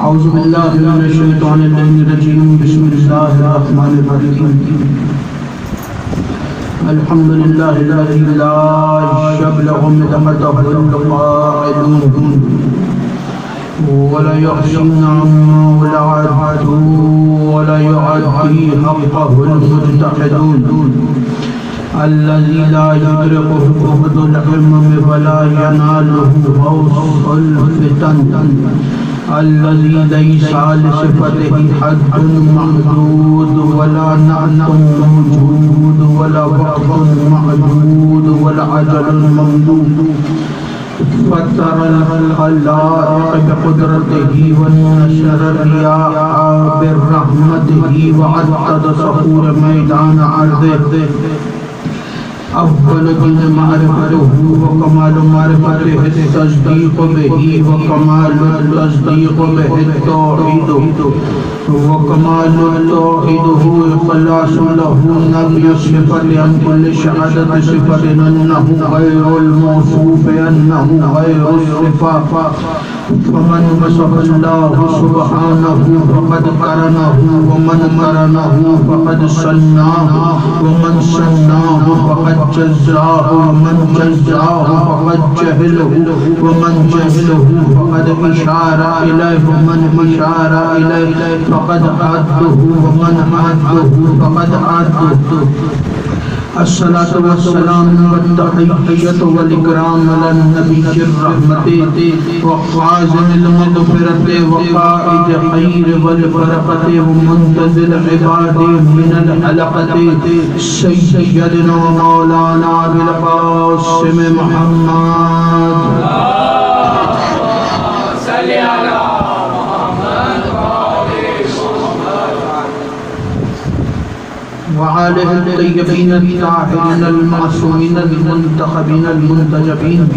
اعوذ باللہ من الشیطان الرجیم بسم اللہ الرحمن الرحیم الحمد للہ الذی لا یبلغ مدحته القائلون ولا يحسن عما ولعته ولا يعدي حقه المجتهدون الذي لا يدركه جهد العلم ولا يناله غوص الفتن الذي ليس لصفته حد محدود ولا نعت موجود ولا وقت معدود ولا أجل ممدود فطر الخلائق بقدرته ونشر الرياح برحمته وعدد صخور ميدان عرضه أول دين معرفته وكمال معرفته التصديق به وكمال التصديق به التوحيد وكمال التوحيد هو إخلاص له نبي صفة عن كل شهادة صفة أنه غير الموصوف أنه غير الصفة فمن وصف الله سبحانه فقد قرنه ومن قرنه فقد صنعه ومن صنعه فقد جزاه ومن جزاه فقد جهله ومن جهله فقد أشار إليه ومن أشار إليه فقد عده ومن عده فقد عده الصلاة والسلام والتحية والإكرام على النبي الرحمة وقازم المغفرة وقائد خير والبركة ومنتزل عباد من الحلقة سيدنا ومولانا بالقاسم محمد صل على وعليه الطيبين الطاهرين المعصومين المنتخبين المنتجبين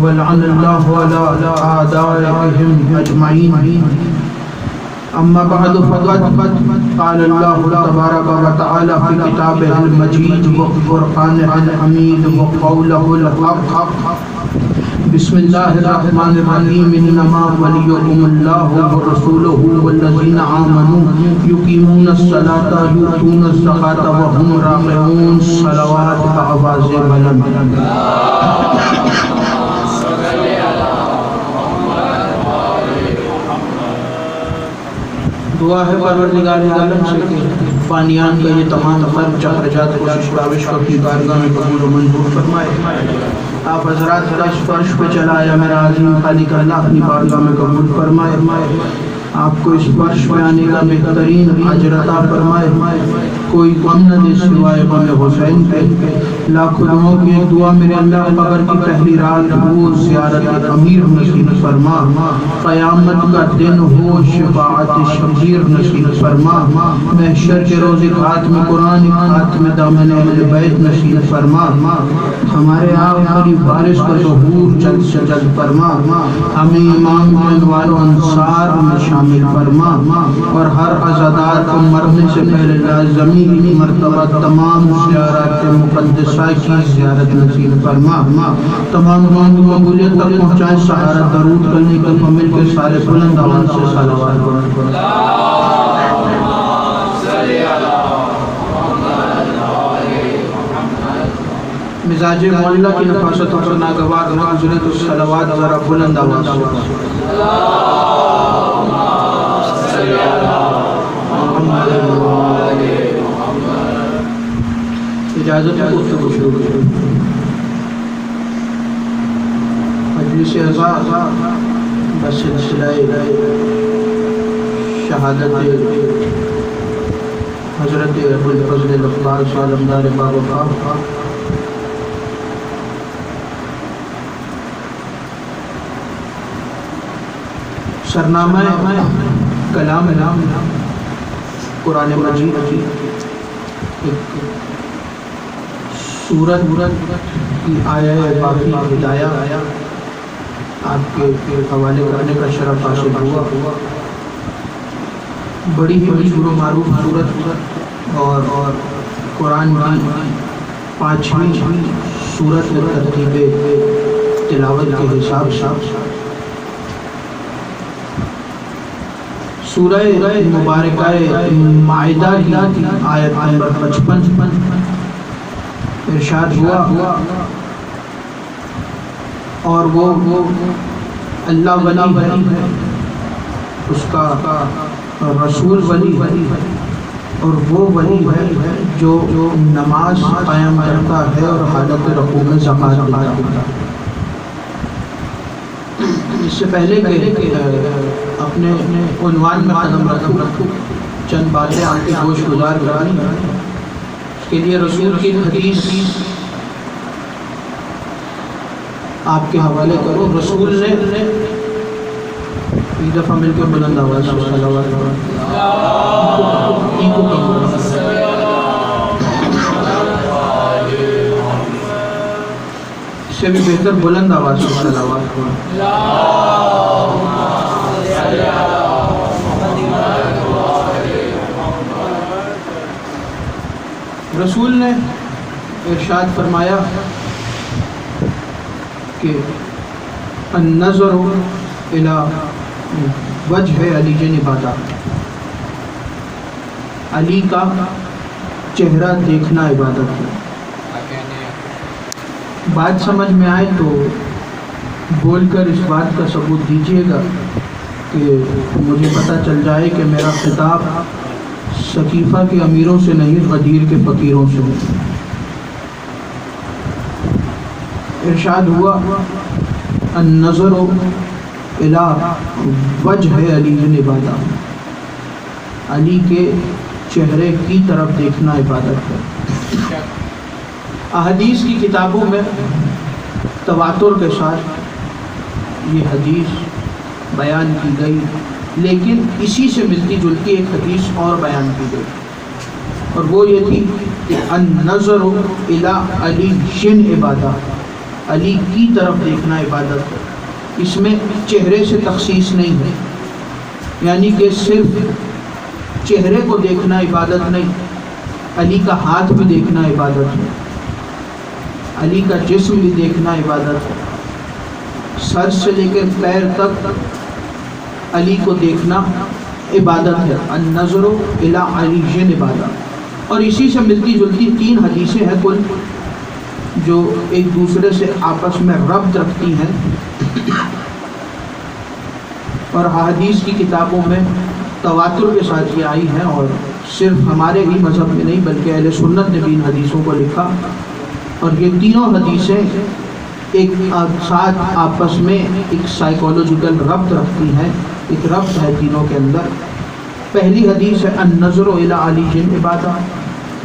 ولعن الله على أعدائهم أجمعين أما بعد فقد قال الله تبارك وتعالى في كتابه المجيد وفرقانه الحميد وقوله الحق بسم الله الرحمن الرحيم إنما وليكم الله ورسوله والذين آمنوا يقيمون الصلاة يؤتون الزكاة وهم راكعون صلوات بآواز بلند دعا ہے پروردگار عالم سے کہ فانیان کا یہ تمام خلق چہرجات کوشش باوش کو اپنی بارگاہ میں قبول و منظور فرمائے آپ حضرات کا اس فرش پہ چلایا میرا عظیم خالق اللہ اپنی بارگاہ میں قبول فرمائے آپ کو اس فرش پہ آنے کا بہترین اجر عطا فرمائے کوئی غم نہ دے سوائے غم حسین کے لاکھوں لوگوں کی ایک دعا میرے اللہ قبر کی پہلی رات ہو زیارت امیر نصیب فرما قیامت کا دن ہو شفاعت شبیر نصیب فرما محشر کے روز خاتم قرآن خاتم دامن اہل بیت نصیب فرما ہمارے آخری وارث کو ظہور جلد سے جلد فرما ہمیں امام کے انوار و انصار میں شامل فرما اور ہر عزادار کو مرنے سے پہلے لازمی مرتبہ تمام زیارات مقدسہ کی زیارت نصیب فرما تمام روحوں کی قبولیت تک پہنچائے سہارا درود کرنے کے فمل کے سارے بلند آواز سے صلوات مزاج معلّہ کی نفاست اور ناگوار منزلت الصلوات ذرا بلند آواز اجازت ہے گفتگو شروع کریں مجلس عزا بسلسلہ شہادت حضرت ابو الفضل الغفار صاحب علمدار بابا سرنامہ کلام قرآن مجید ایک سورت کی آیہ باقی ہدایہ آپ کے حوالے کرنے کا شرف حاصل ہوا بڑی ہی مشہور و معروف سورت اور قرآن کی 5ویں سورت ترتیب تلاوت کے حساب سے سورہ مبارکہ مائدہ کی آیت نمبر 55 ارشاد ہوا اور وہ اللہ ولی ہے، اس کا رسول ولی ہے، اور وہ ولی ہے جو نماز قائم کرتا ہے اور حالت رکوع میں زکوٰۃ دیتا ہے۔ اس سے پہلے کہ اپنے عنوان میں قدم رکھوں چند باتیں آپ کے گوش گزار کرانی ہیں، اس کے لیے رسول کی حدیث آپ کے حوالے کرو۔ رسول نے ایک دفعہ مل کے بلند آواز اس سے بھی بہتر بلند آواز رسول نے ارشاد فرمایا کہ النظر الی وجہ علی عبادت، علی کا چہرہ دیکھنا عبادت ہے۔ بات سمجھ میں آئے تو بول کر اس بات کا ثبوت دیجیے گا کہ مجھے پتہ چل جائے کہ میرا خطاب سقیفہ کے امیروں سے نہیں، غدیر کے فقیروں سے ہے۔ ارشاد ہوا النظر الی وجہ علی عبادت، علی کے چہرے کی طرف دیکھنا عبادت ہے۔ احادیث کی کتابوں میں تواتر کے ساتھ یہ حدیث بیان کی گئی، لیکن اسی سے ملتی جلتی ایک حدیث اور بیان کی گئی، اور وہ یہ تھی کہ النظر الی علی عبادت، علی کی طرف دیکھنا عبادت ہے۔ اس میں چہرے سے تخصیص نہیں ہے، یعنی کہ صرف چہرے کو دیکھنا عبادت نہیں، علی کا ہاتھ بھی دیکھنا عبادت ہے، علی کا جسم بھی دیکھنا عبادت ہے، سر سے لے کر پیر تک علی کو دیکھنا عبادت ہے۔ النظر الی علی عبادت۔ اور اسی سے ملتی جلتی 3 حدیثیں ہیں کل جو ایک دوسرے سے آپس میں ربط رکھتی ہیں، اور حدیث کی کتابوں میں تواتر کے ساتھ یہ آئی ہیں، اور صرف ہمارے ہی مذہب میں نہیں بلکہ اہل سنت نے بھی ان حدیثوں کو لکھا، اور یہ تینوں حدیثیں ایک ساتھ آپس میں ایک سائیکولوجیکل ربط رکھتی ہیں، ایک ربط ہے تینوں کے اندر۔ پہلی حدیث ہے النظر الی علی عبادت،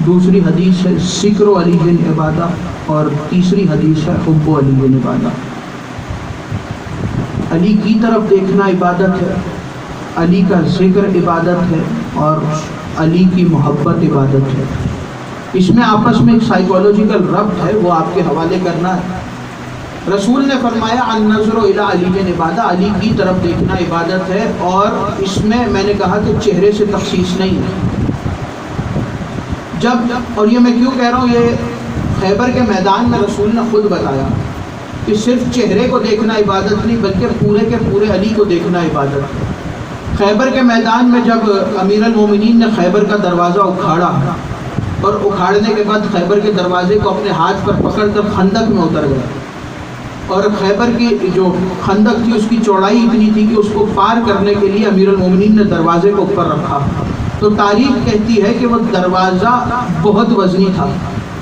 دوسری حدیث ہے ذکر علی عبادت، اور تیسری حدیث ہے حب علی عبادت۔ علی کی طرف دیکھنا عبادت ہے، علی کا ذکر عبادت ہے، اور علی کی محبت عبادت ہے۔ اس میں آپس میں ایک سائیکولوجیکل ربط ہے، وہ آپ کے حوالے کرنا ہے۔ رسول نے فرمایا النظر الی علی عبادت، علی کی طرف دیکھنا عبادت ہے، اور اس میں نے کہا کہ چہرے سے تخصیص نہیں ہے۔ اور یہ میں کیوں کہہ رہا ہوں، یہ خیبر کے میدان میں رسول نے خود بتایا کہ صرف چہرے کو دیکھنا عبادت نہیں بلکہ پورے کے پورے علی کو دیکھنا عبادت ہے۔ خیبر کے میدان میں جب امیر المومنین نے خیبر کا دروازہ اکھاڑا، اور اکھاڑنے کے بعد خیبر کے دروازے کو اپنے ہاتھ پر پکڑ کر خندق میں اتر گئے، اور خیبر کی جو خندق تھی اس کی چوڑائی اتنی تھی کہ اس کو پار کرنے کے لیے امیر المومنین نے دروازے کو اوپر رکھا، تو تاریخ کہتی ہے کہ وہ دروازہ بہت وزنی تھا،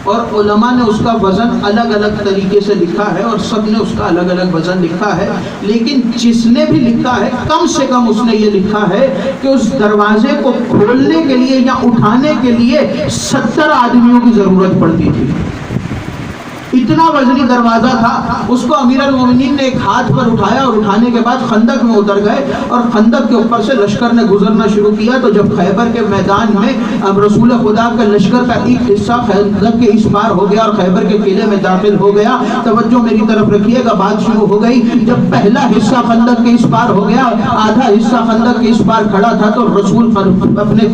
اور علماء نے اس کا وزن الگ الگ طریقے سے لکھا ہے، اور سب نے اس کا الگ الگ وزن لکھا ہے، لیکن جس نے بھی لکھا ہے کم سے کم اس نے یہ لکھا ہے کہ اس دروازے کو کھولنے کے لیے یا اٹھانے کے لیے 70 آدمیوں کی ضرورت پڑتی تھی، اتنا وزنی دروازہ تھا۔ اس کو امیر المومنین نے ایک ہاتھ پر اٹھایا، اور اٹھانے کے بعد خندق میں اتر گئے، اور خندق کے اوپر سے لشکر نے گزرنا شروع کیا۔ تو جب خیبر کے میدان میں اب رسول خدا کا لشکر کا ایک حصہ خندق کے اس پار ہو گیا اور خیبر کے قلعے میں داخل ہو گیا، توجہ میری طرف رکھیے گا، بات شروع ہو گئی۔ جب پہلا حصہ خندق کے اس پار ہو گیا، آدھا حصہ خندق کے اس پار کھڑا تھا، تو رسول اپنے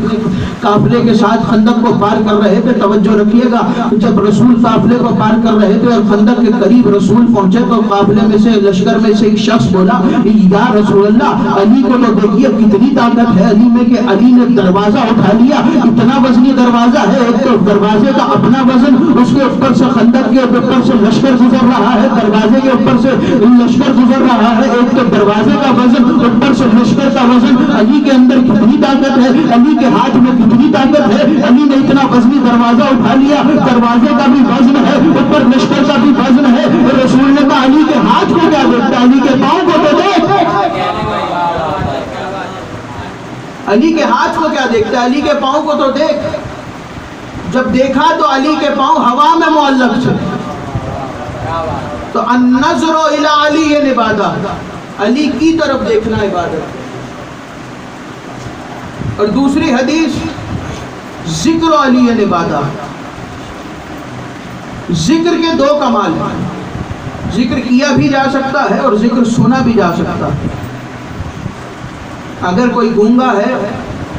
قافلے کے ساتھ خندق کو پار کر رہے تھے۔ توجہ رکھیے گا، جب رسول قافلے کو پار کر رہے تھے چھپے اور خندق کے قریب رسول پہنچے تو قافلے میں سے لشکر میں سے ایک شخص بولا یا رسول اللہ علی کو تو دیکھیے کتنی طاقت ہے علی میں کہ علی نے دروازہ اٹھا لیا، اتنا وزنی دروازہ ہے، ایک تو دروازے کا اپنا وزن، اس کے اوپر سے خندق کے اوپر سے لشکر گزر رہا ہے، دروازے کے اوپر سے لشکر گزر رہا ہے، ایک تو دروازے کا وزن اوپر سے لشکر کا وزن، علی کے اندر کتنی طاقت ہے، علی کے ہاتھ میں کتنی طاقت ہے، علی نے اتنا وزنی دروازہ اٹھا لیا، دروازے کا بھی وزن ہے، اوپر لشکر کا بھی وزن ہے۔ رسول نے کہا علی کے ہاتھ کو کیا دیکھتا، علی کے پاؤں کو تو دیکھ، علی کے ہاتھ کو کیا دیکھتا ہے، علی کے پاؤں کو تو دیکھ۔ جب دیکھا تو علی کے پاؤں ہوا میں معلق تھے۔ تو النظر الی علی عبادہ، علی کی طرف دیکھنا عبادت۔ اور دوسری حدیث ذکر علی عبادہ، ذکر کے دو کمال ہیں، ذکر کیا بھی جا سکتا ہے اور ذکر سنا بھی جا سکتا ہے۔ اگر کوئی گونگا ہے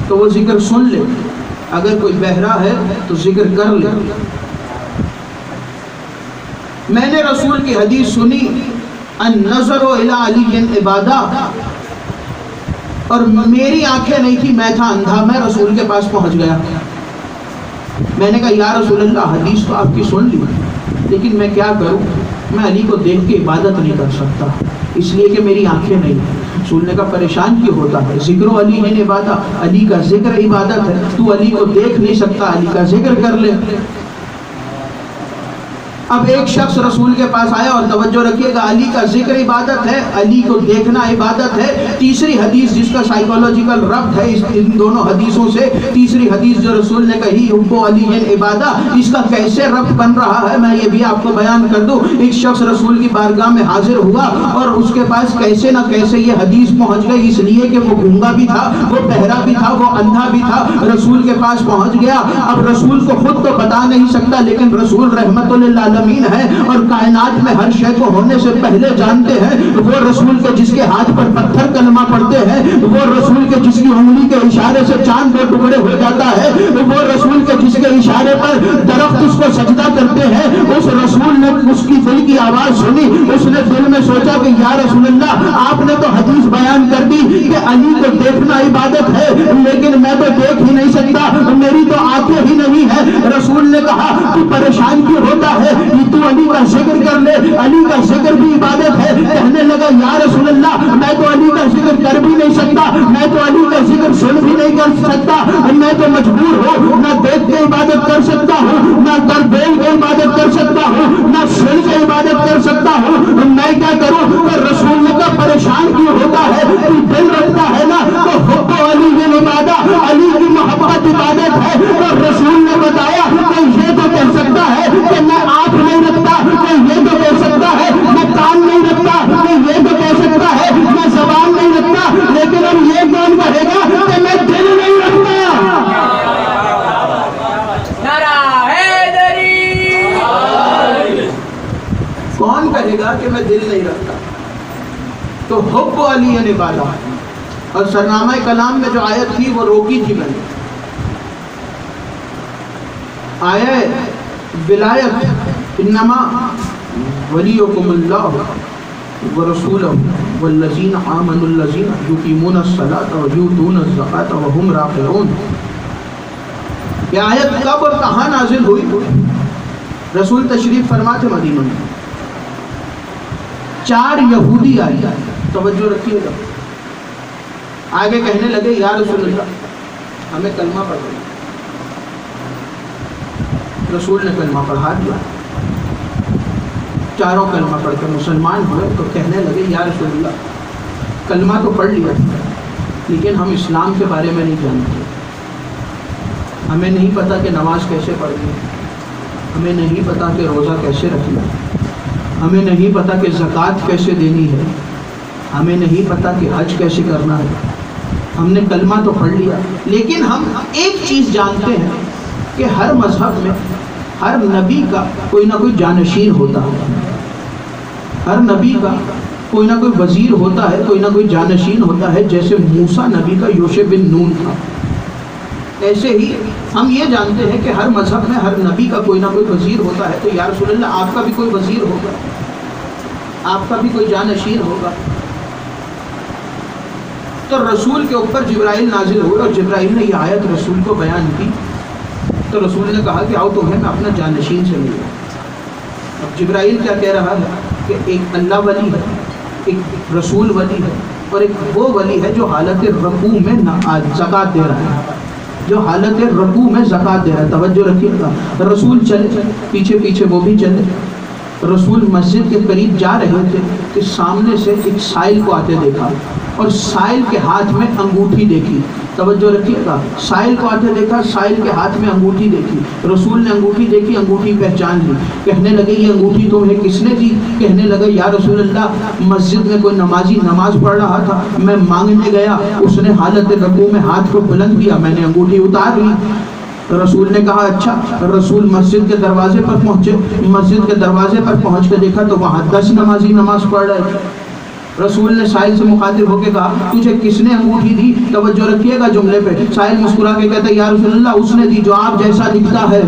تو وہ ذکر سن لے، اگر کوئی بہرا ہے تو ذکر کر لے۔ میں نے رسول کی حدیث سنی النظر الی علی عبادہ، اور میری آنکھیں نہیں تھی، میں تھا اندھا، میں رسول کے پاس پہنچ گیا۔ میں نے کہا یا رسول اللہ حدیث تو آپ کی سن لی، لیکن میں کیا کروں، میں علی کو دیکھ کے عبادت نہیں کر سکتا، اس لیے کہ میری آنکھیں نہیں۔ رسول نے کہا پریشان کیوں ہوتا ہے، ذکر علی ہے عبادت، علی کا ذکر عبادت ہے، تو علی کو دیکھ نہیں سکتا، علی کا ذکر کر لے۔ اب ایک شخص رسول کے پاس آیا، اور توجہ رکھیے گا علی کا ذکر عبادت ہے، علی کو دیکھنا عبادت ہے۔ تیسری حدیث جس کا سائیکولوجیکل ربط ہے ان دونوں حدیثوں سے، تیسری حدیث جو رسول نے کہی حب علی عبادہ، اس کا کیسے ربط بن رہا ہے میں یہ بھی آپ کو بیان کر دوں۔ ایک شخص رسول کی بارگاہ میں حاضر ہوا اور اس کے پاس کیسے نہ کیسے یہ حدیث پہنچ گئی، اس لیے کہ وہ گونگا بھی تھا، وہ بہرا بھی تھا، وہ اندھا بھی تھا، رسول کے پاس پہنچ گیا۔ اب رسول کو خود تو بتا نہیں سکتا، لیکن رسول رحمت للعالمین ہے اور کائنات میں ہر شے کو ہونے سے پہلے جانتے ہیں۔ وہ رسول کے جس کے ہاتھ پر پتھر کلمہ پڑھتے ہیں، وہ رسول کے جس کی انگلی کے اشارے سے چاند دو ٹکڑے ہو جاتا ہے، وہ رسول کے جس کے اشارے پر درخت اس کو سجدہ کرتے ہیں، اس رسول نے اس کی دل کی آواز سنی، اس نے دل میں سوچا کہ یا رسول اللہ آپ نے تو حدیث بیان کر دی کہ علی کو دیکھنا عبادت ہے، لیکن میں تو دیکھ ہی نہیں سکتا، میری تو آنکھیں ہی نہیں ہے۔ رسول نے کہا تو پریشان کیوں ہوتا ہے، تو علی کا ذکر کر لے، علی کا ذکر بھی عبادت ہے۔ کہنے لگا یا رسول اللہ میں تو علی کا ذکر کر بھی نہیں سکتا، میں تو علی کا ذکر سن بھی نہیں کر سکتا، میں تو مجبور ہوں، نہ دیکھ کے عبادت کر سکتا ہوں، نہ کر بول کے عبادت کر سکتا ہوں، نہ سن کے عبادت کر سکتا ہوں، میں کیا کروں؟ تو رسول نے کہا پریشان کیوں ہوتا ہے، تو دل رکھتا ہے نا تو حب علی عبادت، علی کی محبت عبادت ہے۔ تو رسول نے بتایا کہ یہ تو کہہ سکتا ہے کہ میں آنکھ نہیں رکھتا، کہ یہ تو کہہ سکتا ہے میں کان نہیں رکھتا، کہ یہ تو کہہ سکتا ہے میں زبان نہیں رکھتا، لیکن اب یہ کون کہے گا کہ میں دل نہیں رکھتا؟ کون کہے گا کہ میں دل نہیں رکھتا؟ تو حب علی عبادت۔ اور سرنامہ کلام میں جو آیت تھی وہ روکی تھی میں نے، آیت ولایت انما ولیکم اللہ ورسولہ والذین آمنوا الذین یقیمون الصلاۃ ویؤتون الزکاۃ وہم راکعون۔ یہ آیت کب اور کہاں نازل ہوئی؟ رسول تشریف فرما تھے مدینہ میں، 4 یہودی آئے، توجہ رکھیے گا، آگے کہنے لگے یا رسول اللہ ہمیں کلمہ پڑھ دو۔ رسول نے کلمہ پڑھا دیا، چاروں کلمہ پڑھ کے مسلمان ہوئے۔ تو کہنے لگے یا رسول اللہ کلمہ تو پڑھ لیا لیکن ہم اسلام کے بارے میں نہیں جانتے، ہمیں نہیں پتا کہ نماز کیسے پڑھنی ہے، ہمیں نہیں پتا کہ روزہ کیسے رکھنا ہے، ہمیں نہیں پتا کہ زکوٰۃ کیسے دینی ہے، ہمیں نہیں پتا کہ حج کیسے کرنا ہے۔ ہم نے کلمہ تو پڑھ لیا لیکن ہم ایک چیز جانتے ہیں کہ ہر مذہب میں ہر نبی کا کوئی نہ کوئی جانشین ہوتا ہے، ہر نبی کا کوئی نہ کوئی وزیر ہوتا ہے، کوئی نہ کوئی جانشین ہوتا ہے، جیسے موسیٰ نبی کا یوشع بن نون تھا۔ ایسے ہی ہم یہ جانتے ہیں کہ ہر مذہب میں ہر نبی کا کوئی نہ کوئی وزیر ہوتا ہے، تو یا رسول اللہ آپ کا بھی کوئی وزیر ہوگا، آپ کا بھی کوئی جانشین ہوگا۔ تو رسول کے اوپر جبرائیل نازل ہوئے اور جبرائیل نے یہ آیت رسول کو بیان کی، تو رسول نے کہا کہ آؤ تمہیں میں اپنا جانشین سے ملوں۔ اب جبرائیل کیا کہہ رہا ہے کہ ایک اللہ ولی ہے، ایک رسول ولی ہے، اور ایک وہ ولی ہے جو حالت رکوع میں زکوٰۃ دے رہا ہے، جو حالت رکوع میں زکوٰۃ دے رہا ہے۔ توجہ رکھیے گا، رسول چلے پیچھے پیچھے وہ بھی چلے۔ رسول مسجد کے قریب جا رہے تھے کہ سامنے سے ایک سائل کو آتے دیکھا، اور سائل کے ہاتھ میں انگوٹھی دیکھی۔ توجہ رکھیے گا، سائل کو آتے دیکھا، سائل کے ہاتھ میں انگوٹھی دیکھی۔ رسول نے انگوٹھی دیکھی، انگوٹھی پہچان لی۔ کہنے لگے یہ انگوٹھی تمہیں کس نے دی؟ کہنے لگا یا رسول اللہ مسجد میں کوئی نمازی نماز پڑھ رہا تھا، میں مانگنے گیا، اس نے حالت رکوع میں ہاتھ کو بلند کیا، میں نے انگوٹھی اتار لی۔ رسول نے کہا اچھا۔ رسول مسجد کے دروازے پر پہنچے، مسجد کے دروازے پر پہنچ کے دیکھا تو وہاں 10 نمازی نماز پڑھ رہے تھے۔ رسول نے سائل سے مخاطب ہو کے کہا تجھے کس نے انگوٹھی دی؟ توجہ رکھیے گا جملے پہ۔ سائل مسکرا کے کہتا ہے یا رسول اللہ اس نے دی جو آپ جیسا دکھتا ہے۔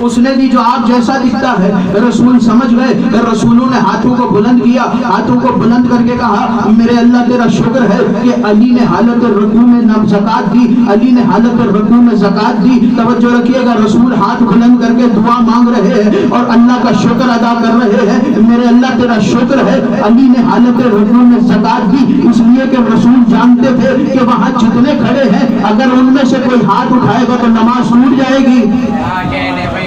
اس نے دی جو آپ جیسا دکھتا ہے۔ رسول سمجھ گئے، رسولوں نے ہاتھوں کو بلند کیا، ہاتھوں کو بلند کر کے کہا میرے اللہ تیرا شکر ہے کہ علی نے حالت رکوع میں زکوٰۃ دی، علی نے حالت رکوع میں زکوٰۃ دی۔ توجہ رکھیے گا، رسول ہاتھ بلند کر کے دعا مانگ رہے ہیں اور اللہ کا شکر ادا کر رہے ہیں، میرے اللہ تیرا شکر ہے علی نے حالت رکوع میں زکوٰۃ دی۔ اس لیے کہ رسول جانتے تھے کہ وہاں جتنے کھڑے ہیں اگر ان میں سے کوئی ہاتھ اٹھائے گا تو نماز ٹوٹ جائے گی،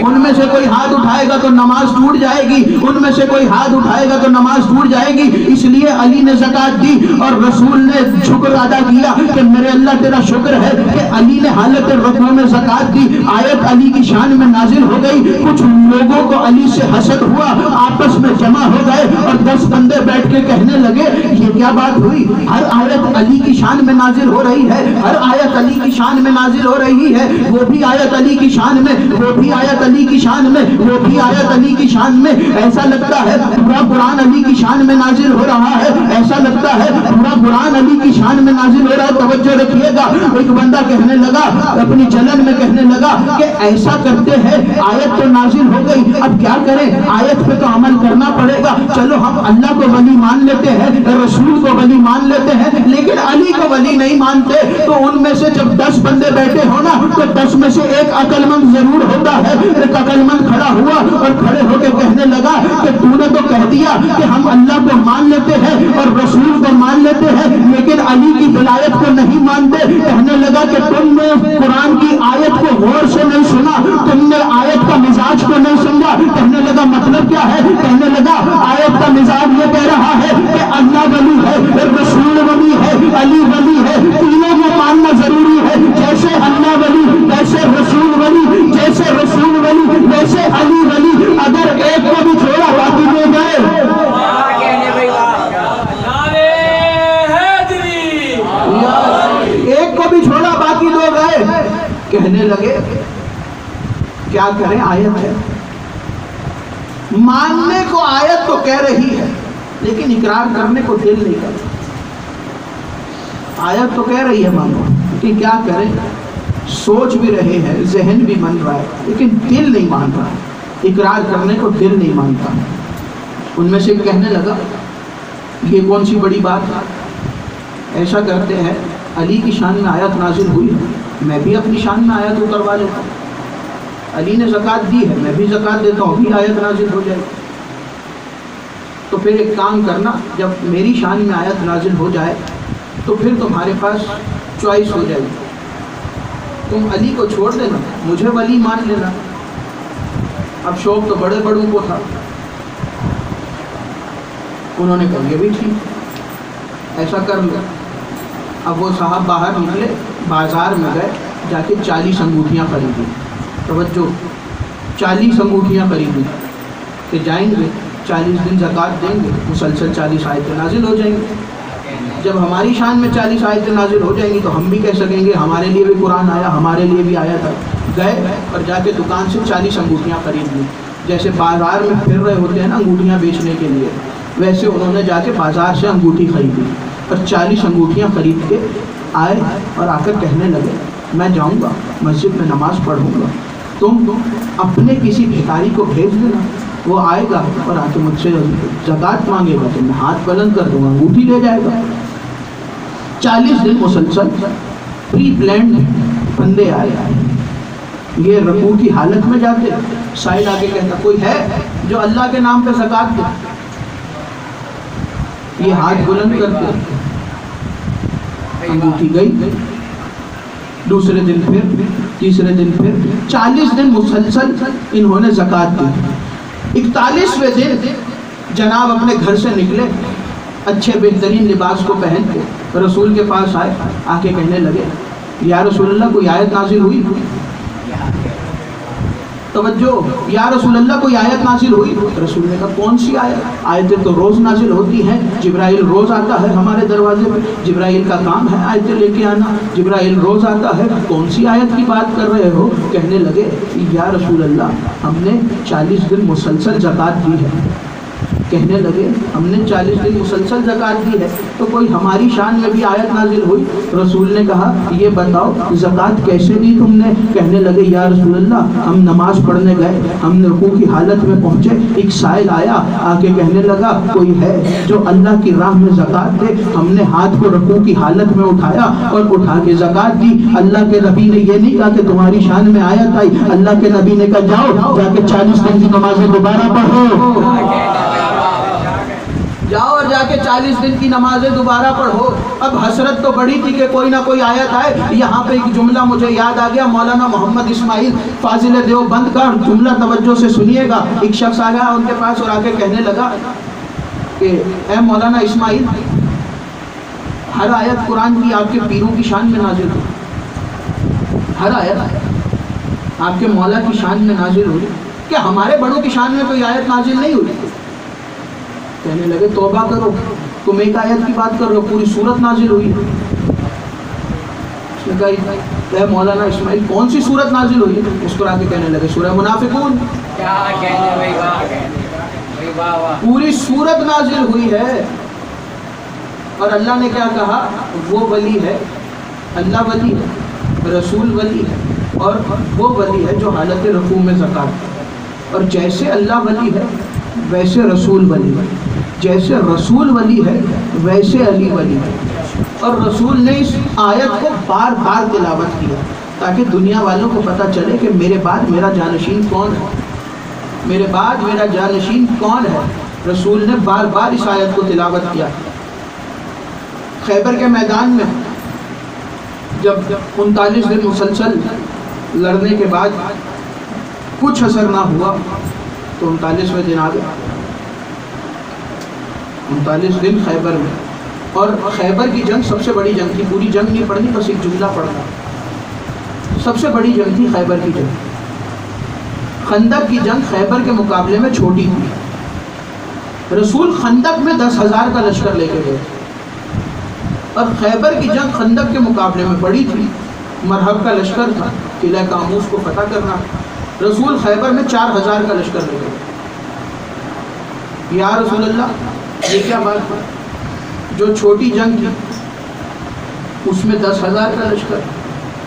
ان میں سے کوئی ہاتھ اٹھائے گا تو نماز ٹوٹ جائے گی، ان میں سے کوئی ہاتھ اٹھائے گا تو نماز ٹوٹ جائے گی۔ اس لیے علی نے زکوٰۃ دی اور رسول نے شکر ادا کیا کہ میرے اللہ تیرا شکر ہے کہ علی نے حالت رکوع میں زکوٰۃ دی۔ آیت علی کی شان میں نازل ہو گئی۔ کچھ لوگوں کو علی سے حسد ہوا، آپس میں جمع ہو گئے اور 10 بندے بیٹھ کے کہنے لگے یہ کیا بات ہوئی؟ ہر آیت علی کی شان میں نازل ہو رہی ہے، ہر آیت علی کی شان میں نازل ہو رہی ہے، وہ بھی آیت علی کی شان میں، وہ بھی آیت علی کی شان میں، وہ بھی آیت علی کی شان میں۔ ایسا لگتا ہے پورا قرآن علی کی شان میں نازل ہو رہا ہے، ایسا لگتا ہے پورا قرآن علی کی شان میں نازل ہو رہا ہے۔ توجہ رکھیے گا، ایک بندہ کہنے لگا اپنی جلن میں کہنے لگا کہ ایسا کرتے ہیں آیت تو نازل ہو گئی، اب کیا کریں؟ آیت پہ تو عمل کرنا پڑے گا، چلو ہم اللہ کو ولی مان لیتے ہیں، رسول کو ولی مان لیتے ہیں، لیکن علی کو ولی نہیں مانتے۔ تو ان میں سے جب 10 بندے بیٹھے ہو نا تو 10 میں سے ایک عقل مند ضرور ہوتا ہے۔ ایک عقل مند کھڑا ہوا اور کھڑے ہو کے کہنے لگا کہ تو نے تو کہہ دیا کہ ہم اللہ کو مان لیتے ہیں اور رسول کو مان لیتے ہیں لیکن علی کی ولایت کو نہیں مانتے۔ کہنے لگا کہ تم نے قرآن کی آیت کو غور سے نہیں سنا، تم نے آیت کا مزاج کو نہیں سمجھا۔ کہنے لگا مطلب کیا ہے؟ کہنے لگا آیت کا مزاج یہ کہہ رہا ہے کہ اللہ ولی ہے، رسول ولی ہے، علی ولی ہے، تینوں کو ماننا ضروری ہے۔ جیسے اللہ ولی ویسے رسول ولی، جیسے رسول ولی ویسے علی ولی۔ اگر ایک کو بھی چھوڑا باقی لے گئے، ایک کو بھی چھوڑا باقی دو گئے۔ کہنے لگے کیا کریں، آیت ہے، ماننے کو آیت تو کہہ رہی ہے لیکن اقرار کرنے کو دل نہیں کرتا۔ آیت تو کہہ رہی ہے مانو، کہ کیا کریں، سوچ بھی رہے ہیں، ذہن بھی من رہا ہے لیکن دل نہیں مان رہا، اقرار کرنے کو دل نہیں مانتا۔ ان میں سے کہنے لگا یہ کون سی بڑی بات ہے، ایسا کرتے ہیں علی کی شان میں آیت نازل ہوئی ہے، میں بھی اپنی شان میں آیت اتروا لیتا ہوں۔ علی نے زکوٰۃ دی ہے، میں بھی زکوٰۃ دیتا ہوں، بھی آیت نازل ہو جائے۔ تو پھر ایک کام کرنا، جب میری شان میں آیت نازل ہو جائے تو پھر تمہارے پاس چوائس ہو جائے گی، تم علی کو چھوڑ دینا، مجھے ولی مان لینا۔ اب شوق تو بڑے بڑوں کو تھا، انہوں نے کہا یہ بھی ٹھیک، ایسا کر لو۔ اب وہ صاحب باہر نکلے، بازار میں گئے، جا کے 40 انگوٹھیاں خریدی۔ توجہ، 40 انگوٹھیاں خریدی کہ جائیں گے 40 دن زکوٰۃ دیں گے، مسلسل 40 آیتیں نازل ہو جائیں گی۔ جب ہماری شان میں 40 آیتیں نازل ہو جائیں گی تو ہم بھی کہہ سکیں گے ہمارے لیے بھی قرآن آیا، ہمارے لیے بھی آیا تھا۔ گئے اور جا کے دکان سے 40 انگوٹھیاں خرید لی۔ جیسے بازار میں پھر رہے ہوتے ہیں نا انگوٹھیاں بیچنے کے لیے، ویسے انہوں نے جا کے بازار سے انگوٹھی خریدی اور 40 انگوٹھیاں خرید کے آئے اور آ کر کہنے لگے میں جاؤں گا مسجد میں نماز پڑھوں گا، تم اپنے کسی بھکاری کو بھیج دینا، وہ آئے گا اور آ کے مجھ سے زکوٰۃ مانگے گا تو میں ہاتھ بلند کر دوں گا، انگوٹھی لے جائے گا۔ 40 دن مسلسل پری پلانڈ بندے آئے، یہ رکوع کی حالت میں جاتے، سائل آگے کہتا کوئی ہے جو اللہ کے نام پہ زکوٰۃ دے، یہ ہاتھ بلند کرتے، انگوٹھی گئی، دوسرے دن پھر، تیسرے دن پھر، 40 دن مسلسل انہوں نے زکوٰۃ دی۔ 41ویں دن جناب اپنے گھر سے نکلے اچھے بہترین لباس کو پہن کے رسول کے پاس آئے، آ کے کہنے لگے یا رسول اللہ کوئی آیت نازل ہوئی؟ توجہ، یا رسول اللہ کوئی آیت نازل ہوئی؟ رسول نے کہا کون سی آیت؟ آیتیں تو روز نازل ہوتی ہیں، جبرائیل روز آتا ہے ہمارے دروازے پہ، جبرائیل کا کام ہے آیتیں لے کے آنا، جبرائیل روز آتا ہے، کون سی آیت کی بات کر رہے ہو؟ کہنے لگے یا رسول اللہ ہم نے 40 دن مسلسل زکوٰۃ دی ہے، کہنے لگے ہم نے 40 دن مسلسل زکوٰۃ دی ہے تو کوئی ہماری شان میں بھی آیت نازل ہوئی؟ رسول نے کہا یہ بتاؤ زکوٰۃ کیسے دی تم نے؟ کہنے لگے یا رسول اللہ ہم نماز پڑھنے گئے، ہم نے رکوع کی حالت میں پہنچے، ایک سائل آیا آ کے کہنے لگا کوئی ہے جو اللہ کی راہ میں زکوٰۃ دے، ہم نے ہاتھ کو رکوع کی حالت میں اٹھایا اور اٹھا کے زکوٰۃ دی۔ اللہ کے نبی نے یہ نہیں کہا کہ تمہاری شان میں آیت آئی، اللہ کے نبی نے کہا جاؤ جا کے 40 دن کی نمازیں دوبارہ پڑھو، جاؤ اور جا کے 40 دن کی نمازیں دوبارہ پڑھو۔ اب حسرت تو بڑی تھی کہ کوئی نہ کوئی آیت آئے۔ یہاں پہ ایک جملہ مجھے یاد آ گیا، مولانا محمد اسماعیل فاضل دیوبند کا جملہ توجہ سے سنیے گا۔ ایک شخص آ گیا ان کے پاس اور آ کے کہنے لگا کہ اے مولانا اسماعیل، ہر آیت قرآن کی آپ کے پیروں کی شان میں نازل ہوئی، ہر آیت آپ کے مولا کی شان میں نازل ہوئی، کیا ہمارے بڑوں کی شان میں کوئی آیت نازل نہیں ہوئی؟ کہنے لگے توبہ کرو، تم ایک آیت کی بات کر رہے ہو، پوری سورت نازل ہوئی۔ اس نے کہا اے مولانا اسماعیل کون سی سورت نازل ہوئی؟ مسکرا کے کہنے لگے سورہ منافقون، پوری سورت نازل ہوئی ہے۔ اور اللہ نے کیا کہا؟ وہ ولی ہے، اللہ ولی ہے، رسول ولی ہے، اور وہ ولی ہے جو حالت رکوع میں زکوٰۃ دے۔ اور جیسے اللہ ولی ہے ویسے رسول ولی ہے، جیسے رسول ولی ہے ویسے علی ولی ہے۔ اور رسول نے اس آیت کو بار بار تلاوت کیا تاکہ دنیا والوں کو پتہ چلے کہ میرے بعد میرا جانشین کون ہے، میرے بعد میرا جانشین کون ہے۔ رسول نے بار بار اس آیت کو تلاوت کیا۔ خیبر کے میدان میں جب 39 دن مسلسل لڑنے کے بعد کچھ اثر نہ ہوا تو 39ویں دن آ گیا، 39 دن خیبر میں۔ اور خیبر کی جنگ سب سے بڑی جنگ تھی، پوری جنگ نہیں پڑھنی، بس ایک جملہ پڑھنا، سب سے بڑی جنگ تھی خیبر کی جنگ۔ خندق کی جنگ خیبر کے مقابلے میں چھوٹی تھی، رسول خندق میں 10,000 کا لشکر لے کے گئے، اور خیبر کی جنگ خندق کے مقابلے میں بڑی تھی، مرحب کا لشکر تھا، قلعہ کاموس کو فتح کرنا۔ رسول خیبر میں 4,000 کا لشکر لے گئے۔ یا رسول اللہ یہ کیا بات ہے؟ جو چھوٹی جنگ تھی اس میں 10,000 کا لشکر،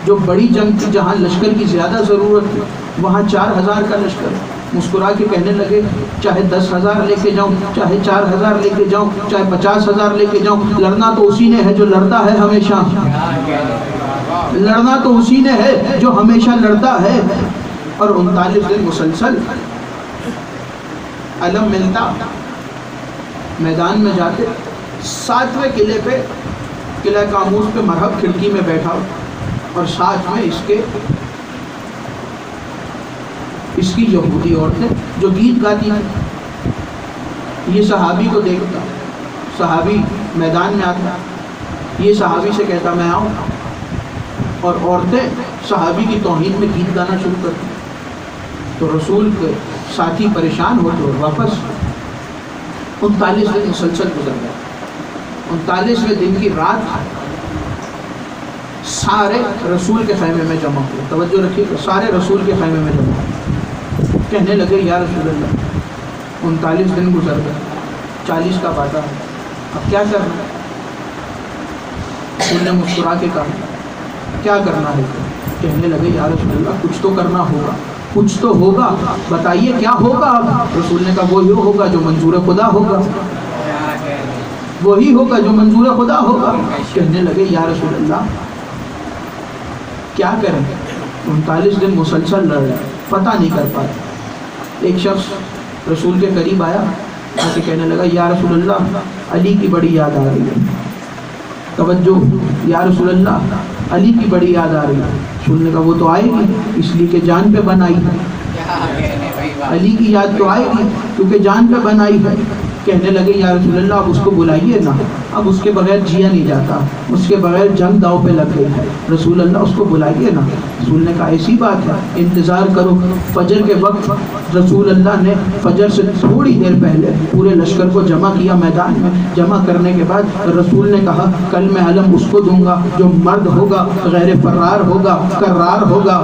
جو بڑی جنگ تھی جہاں لشکر کی زیادہ ضرورت تھی وہاں 4,000 کا لشکر۔ مسکرا کے کہنے لگے چاہے 10,000 لے کے جاؤں، چاہے 4,000 لے کے جاؤں، چاہے 50,000 لے کے جاؤں، لڑنا تو اسی نے ہے جو لڑتا ہے ہمیشہ، لڑنا تو اسی نے ہے جو ہمیشہ لڑتا ہے۔ اور 39 دن مسلسل علم ملتا، میدان میں جاتے، 7ویں قلعے پہ، قلعہ کاموس پہ مرحب کھڑکی میں بیٹھا اور ساتھ میں اس کی یہودی عورتیں جو گیت گاتی ہیں۔ یہ صحابی کو دیکھتا، صحابی میدان میں آتا، یہ صحابی سے کہتا میں آؤں، اور عورتیں صحابی کی توہین میں گیت گانا شروع کرتی، تو رسول کے ساتھی پریشان ہوتے اور واپس 39 دن مسلسل گزر گئے۔ 39ویں دن کی رات سارے رسول کے خیمے میں جمع ہوئے، توجہ رکھیے، سارے رسول کے خیمے میں جمع ہوئے، کہنے لگے یا رسول اللہ 39 دن گزر گئے، 40 کا وعدہ ہے، اب کیا کرنا ہے؟ رسول نے مسکرا کے کہا کیا کرنا ہے؟ کہنے لگے یا رسول اللہ کچھ تو کرنا ہوگا، کچھ تو ہوگا، بتائیے کیا ہوگا؟ رسول نے کہا وہی ہوگا جو منظور خدا ہوگا، وہی ہوگا جو منظور خدا ہوگا۔ کہنے لگے یا رسول اللہ کیا کریں؟ 39 دن مسلسل لڑ رہے، پتہ نہیں کر پائے۔ ایک شخص رسول کے قریب آیا، اسے کہنے لگا یا رسول اللہ علی کی بڑی یاد آ رہی ہے، توجہ، یا رسول اللہ علی کی بڑی یاد آ رہی ہے۔ رسول نے کہا وہ تو آئے گی، اس لیے کہ جان پہ بنائی ہے، علی کی یاد تو آئے گی کیونکہ جان پہ بنائی ہے۔ کہنے لگے یا رسول اللہ اب اس کو بلائیے نا، اب اس کے بغیر جیا نہیں جاتا، اس کے بغیر جنگ داؤ پہ لگ گئی ہے، رسول اللہ اس کو بلائیے نا۔ رسول نے کہا ایسی بات ہے، انتظار کرو۔ فجر کے وقت رسول اللہ نے فجر سے تھوڑی دیر پہلے پورے لشکر کو جمع کیا میدان میں۔ جمع کرنے کے بعد رسول نے کہا کل میں علم اس کو دوں گا جو مرد ہوگا، غیر فرار ہوگا، کرار ہوگا،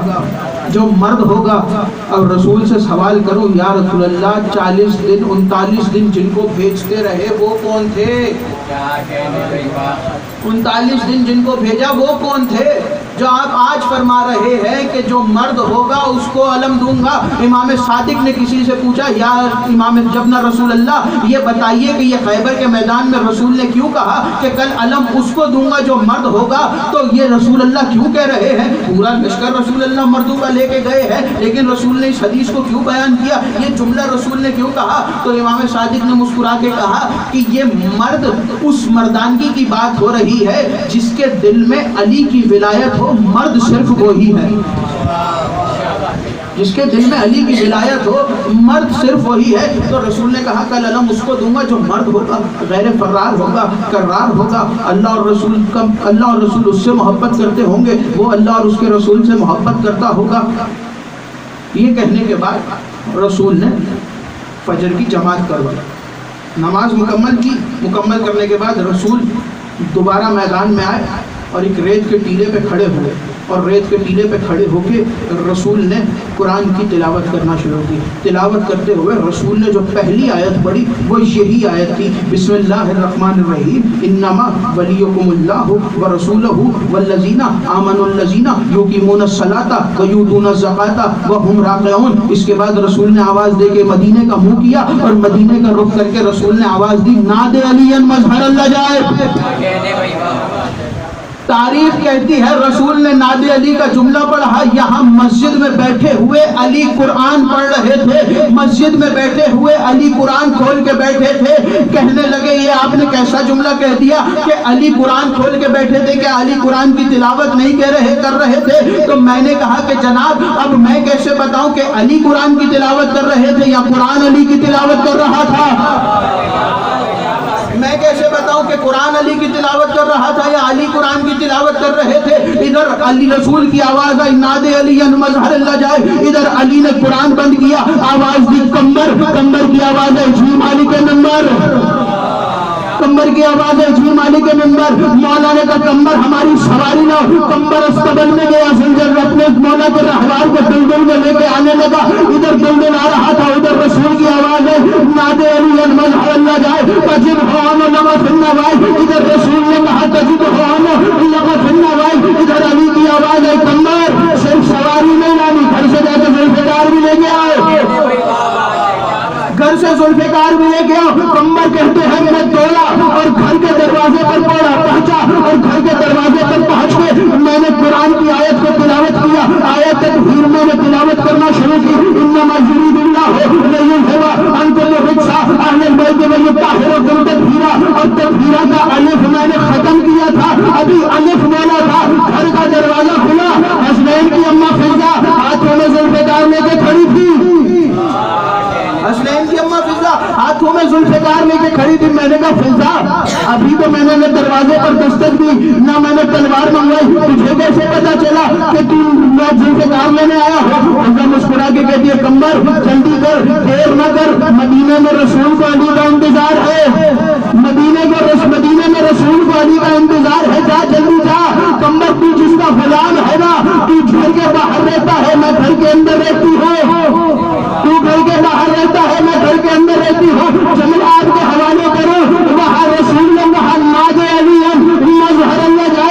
جو مرد ہوگا۔ اور رسول سے سوال کروں یا رسول اللہ 40 دن 39 دن جن کو بھیجتے رہے وہ کون تھے؟ 39 دن جن کو بھیجا وہ کون تھے؟ جو آپ آج فرما رہے ہیں کہ جو مرد ہوگا اس کو علم دوں گا۔ امام صادق نے کسی سے پوچھا یا امام جبنا رسول اللہ یہ بتائیے کہ یہ خیبر کے میدان میں رسول نے کیوں کہا کہ کل علم اس کو دوں گا جو مرد ہوگا؟ تو یہ رسول اللہ کیوں کہہ رہے ہیں؟ پورا لشکر رسول اللہ مردوں کا لے کے گئے ہیں، لیکن رسول نے اس حدیث کو کیوں بیان کیا؟ یہ جملہ رسول نے کیوں کہا؟ تو امام صادق نے مسکرا کے کہا کہ یہ مرد اس مردانگی کی بات ہو رہی ہے جس کے دل میں علی کی ولایت ہو۔ مرد صرف وہی ہے جس کے دل میں علی کی ولایت ہو، مرد صرف وہی ہے۔ تو رسول نے کہا کل علم اس کو دوں گا جو مرد ہوگا، غیر فرار ہوگا، کرار ہوگا، اللہ اور رسول اس سے محبت کرتے ہوں گے، وہ اللہ اور اس کے رسول سے محبت کرتا ہوگا۔ یہ کہنے کے بعد رسول نے فجر کی جماعت کروائی، نماز مکمل کی۔ مکمل کرنے کے بعد رسول دوبارہ میدان میں آئے اور ایک ریت کے ٹیلے پہ کھڑے ہوئے، اور ریت کے ٹیلے پہ کھڑے ہو کے رسول نے قرآن کی تلاوت کرنا شروع کی۔ تلاوت کرتے ہوئے رسول نے جو پہلی آیت پڑھی وہ یہی آیت تھی، بسم اللہ الرحمن الرحیم، انما ولیکم اللہ ورسولہ والذین آمنوا الذین یقیمون الصلاۃ ویؤتون الزکاۃ وہم راکعون۔ اس کے بعد رسول نے آواز دے کے مدینے کا منہ کیا اور مدینے کا رخ کر کے رسول نے آواز دی ناد علی مظہر اللہ جائے۔ تاریخ کہتی ہے رسول نے ناد علی کا جملہ پڑھا۔ یہاں مسجد میں بیٹھے ہوئے علی قرآن پڑھ رہے تھے، مسجد میں بیٹھے ہوئے علی قرآن کھول کے بیٹھے تھے۔ کہنے لگے یہ آپ نے کیسا جملہ کہہ دیا کہ علی قرآن کھول کے بیٹھے تھے، کہ علی قرآن کی تلاوت نہیں کر رہے تھے؟ تو میں نے کہا کہ جناب اب میں کیسے بتاؤں کہ علی قرآن کی تلاوت کر رہے تھے یا قرآن علی کی تلاوت کر رہا تھا؟ میں کیسے بتاؤں کہ قرآن علی کی تلاوت کر رہا تھا یا علی قرآن کی تلاوت کر رہے تھے؟ ادھر علی رسول کی آواز آئی ناد علی مظہر اللہ جائے، ادھر علی نے قرآن بند کیا، آواز دی کمبر کی آواز ہے جی مالک نمبر، کمبر کی آواز ہے جی مالک نمبر۔ مولا نے کہا کمبر ہماری سواری نہ، کمبر استقبل میں گیا، زنجر اپنے مولا کے رہوار کو دلدل میں لے کے آنے لگا، ادھر دلدل آ رہا تھا، ادھر رسول کی آواز ہے ناد علی مظہر اللہ جائے، تجب ہو لما فنہ وائی، ادھر رسول نے کہا تجب ہو لما فنہ وائی، ادھر علی کی آواز ہے کمبر صرف سواری نہیں لانی، گھر سے جا کے ذوالفقار بھی لے کے آئے، گھر سے ذوالفقار بھی لے کے آؤ۔ کمبر کہتے ہیں میں نے تولا اور گھر کے دروازے پر پہنچا، اور گھر کے دروازے پر پہنچ کے میں نے قرآن کی آیت کو تلاوت کیا، آیت تطہیر میں نے تلاوت کرنا شروع کی، انما یرید اللہ لیذھب عنکم الرجس اہل البیت ویطہرکم تطہیرا، اور تطہیرا کا الف میں نے ختم کیا تھا، ابھی الف بولا تھا، گھر کا دروازہ کھلا، حسنین کی اماں فضہ ہاتھوں میں ذوالفقار لے کے کھڑی تھی، حسنین کی اماں فضہ ہاتھوں میں ذوالفقار لے کے کھڑی تھی۔ میں نے کہا فضہ ابھی تو میں نے دروازے پر دستک دی، نہ میں نے تلوار منگوائی، تجھے کیسے پتا چلا کہ تم ذوالفقار لینے آیا ہو؟ فضہ مسکرا کے کہتی ہے کمبر جلدی کر، دیر نہ کر، مدینے میں رسول کو علی کا انتظار ہے، مدینے میں رسول کو علی کا انتظار ہے، جا جلدی جا۔ کمبر تو جس کا غلام ہے نا، تو گھر کے باہر رہتا ہے، میں گھر کے اندر رہتی ہوں، تو گھر کے باہر رہتا ہے، میں گھر کے اندر رہتی ہوں، جملہ آپ کے حوالے کرو، وہاں رسول نے وہاں ناد علی مظہر اللہ جائے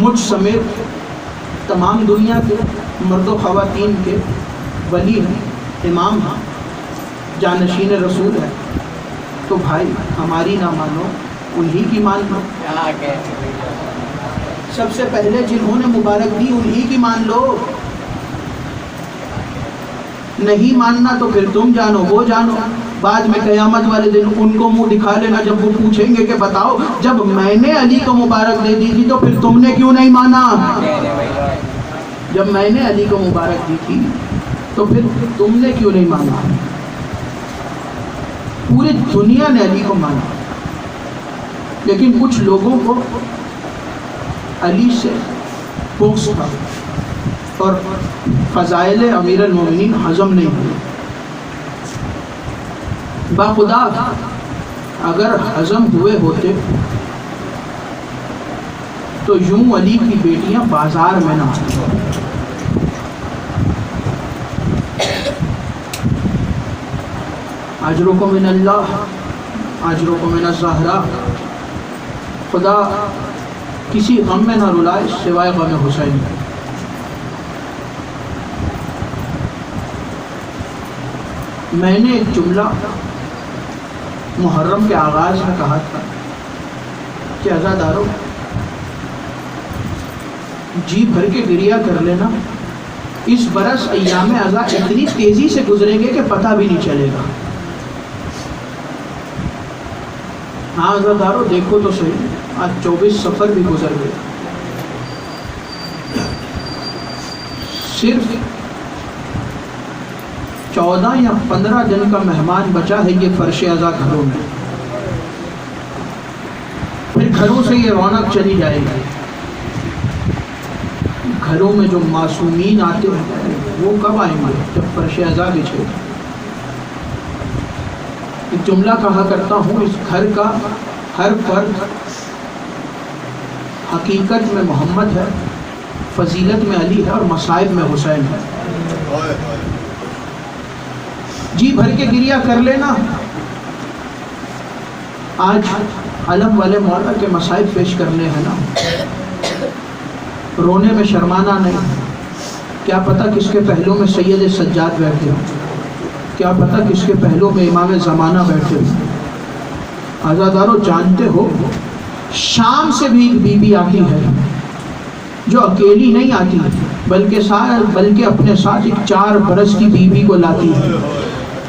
مجھ سمیت تمام دنیا کے مرد و خواتین کے ولی ہیں، امام ہیں، جانشین رسول ہے، تو بھائی ہماری نہ مانو، انہی کی مان لو۔ سب سے پہلے جنہوں نے مبارک دی انہی کی مان لو۔ نہیں ماننا تو پھر تم جانو، وہ جانو، بعد میں قیامت والے دن ان کو منہ دکھا لینا جب وہ پوچھیں گے کہ بتاؤ جب میں نے علی کو مبارک دے دی تھی تو پھر تم نے کیوں نہیں مانا؟ جب میں نے علی کو مبارک دی تھی تو پھر تم نے کیوں نہیں مانا؟ پوری دنیا نے علی کو مانا، لیکن کچھ لوگوں کو علی سے بغض تھا اور فضائل امیر المومنین ہضم نہیں ہوئے۔ باخدا اگر ہضم ہوئے ہوتے تو یوں علی کی بیٹیاں بازار میں نہ آتی۔ اجرکم من اللہ اجرکم من الزہرا، خدا کسی غم میں نہ رلائے سوائے غم حسین۔ میں نے ایک جملہ محرم کے آغاز میں کہا تھا کہ عزادارو جی بھر کے گریہ کر لینا، اس برس ایام عزا اتنی تیزی سے گزریں گے کہ پتہ بھی نہیں چلے گا۔ ہاں عزادارو دیکھو تو صحیح، آج 24 سفر بھی گزر گئے، صرف 14 یا 15 دن کا مہمان بچا ہے یہ فرش عزا گھروں میں، پھر گھروں سے یہ رونق چلی جائے گی۔ گھروں میں جو معصومین آتے ہیں وہ کب آئیں گے؟ جب فرش عزا بچھے گا۔ ایک جملہ کہا کرتا ہوں، اس گھر کا ہر فرد حقیقت میں محمد ہے، فضیلت میں علی ہے اور مصائب میں حسین ہے۔ جی بھر کے گریہ کر لینا۔ آج علم والے مولا کے مصائب پیش کرنے ہیں نا، رونے میں شرمانا نہیں۔ کیا پتہ کس کے پہلو میں سید سجاد بیٹھے ہو، کیا پتہ کس کے پہلو میں امام زمانہ بیٹھے ہو۔ عزادارو جانتے ہو شام سے بھی ایک بی بی آتی ہے جو اکیلی نہیں آتی بلکہ اپنے ساتھ ایک 4 برس کی بیوی کو لاتی ہے،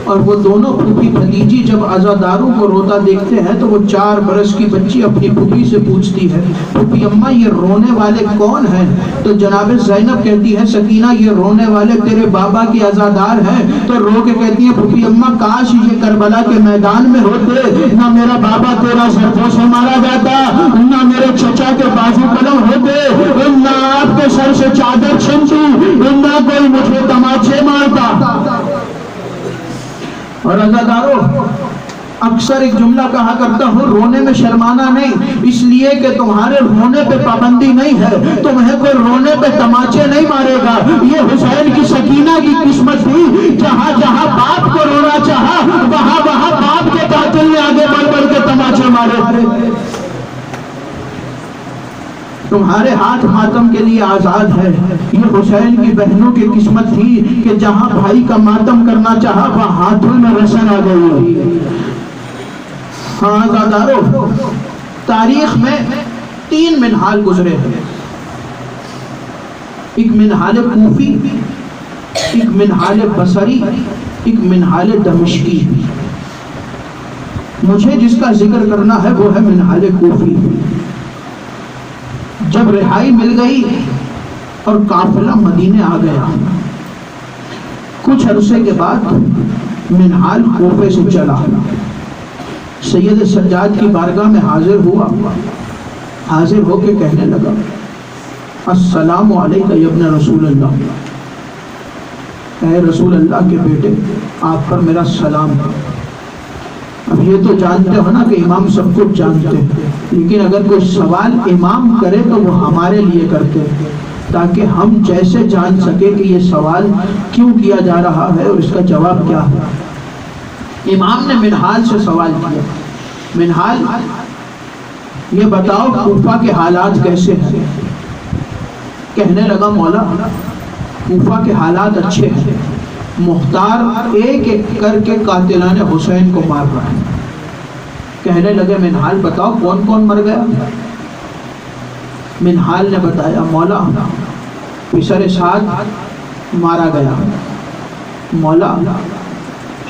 اور وہ دونوں پھوپھی بھتیجی جب عزاداروں کو روتا دیکھتے ہیں تو وہ 4 برس کی بچی اپنی پھوپھی سے پوچھتی ہے، پھوپھی اماں یہ رونے والے کون ہیں؟ تو جناب زینب کہتی ہے سکینہ یہ رونے والے تیرے بابا کے عزادار ہیں۔ تو رو کے کہتی ہے پھوپھی اماں کاش یہ کربلا کے میدان میں ہوتے، نہ میرا بابا تیرا سروں سے مارا جاتا، نہ میرے چچا کے بازو قلم ہوتے، نہ آپ کے سر سے چادر چھنتی، نہ کوئی مجھے تماچے مارتا۔ اور عزادارو اکثر ایک جملہ کہا کرتا ہوں، رونے میں شرمانا نہیں، اس لیے کہ تمہارے رونے پہ پابندی نہیں ہے، تمہیں کوئی رونے پہ تماچے نہیں مارے گا۔ یہ حسین کی سکینہ کی قسمت تھی، جہاں جہاں باپ کو رونا چاہا وہاں وہاں باپ کے قاتل نے آگے بڑھ بڑھ کے تماچے مارے۔ تمہارے ہاتھ ماتم کے لیے آزاد ہے۔ یہ حسین کی بہنوں کی قسمت تھی کہ جہاں بھائی کا ماتم کرنا چاہا وہاں ہاتھوں میں رسن آ گئی۔ ہاں عزادارو تاریخ میں 3 منہال گزرے ہیں، ایک منہال کوفی، ایک منہال بصری، ایک منہال دمشقی۔ مجھے جس کا ذکر کرنا ہے وہ ہے منہال کوفی۔ جب رہائی مل گئی اور قافلہ مدینے آ گیا، کچھ عرصے کے بعد منہال کوفے سے چلا، سید سجاد کی بارگاہ میں حاضر ہوا، حاضر ہو کے کہنے لگا السلام علیکہ یا ابن رسول اللہ، اے رسول اللہ کے بیٹے آپ پر میرا سلام ہے۔ اب یہ تو جانتے ہو نا کہ امام سب کچھ جانتے ہیں، لیکن اگر کوئی سوال امام کرے تو وہ ہمارے لیے کرتے ہیں تاکہ ہم جیسے جان سکے کہ یہ سوال کیوں کیا جا رہا ہے اور اس کا جواب کیا ہے۔ امام نے منہال سے سوال کیا، منہال یہ بتاؤ کوفہ کے حالات کیسے ہیں؟ کہنے لگا مولا کوفہ کے حالات اچھے ہیں، مختار ایک ایک کر کے قاتلان حسین کو مار رہا ہے۔ کہنے لگے منہال بتاؤ کون کون مر گیا؟ منہال نے بتایا مولا پسر سعد مارا گیا، مولا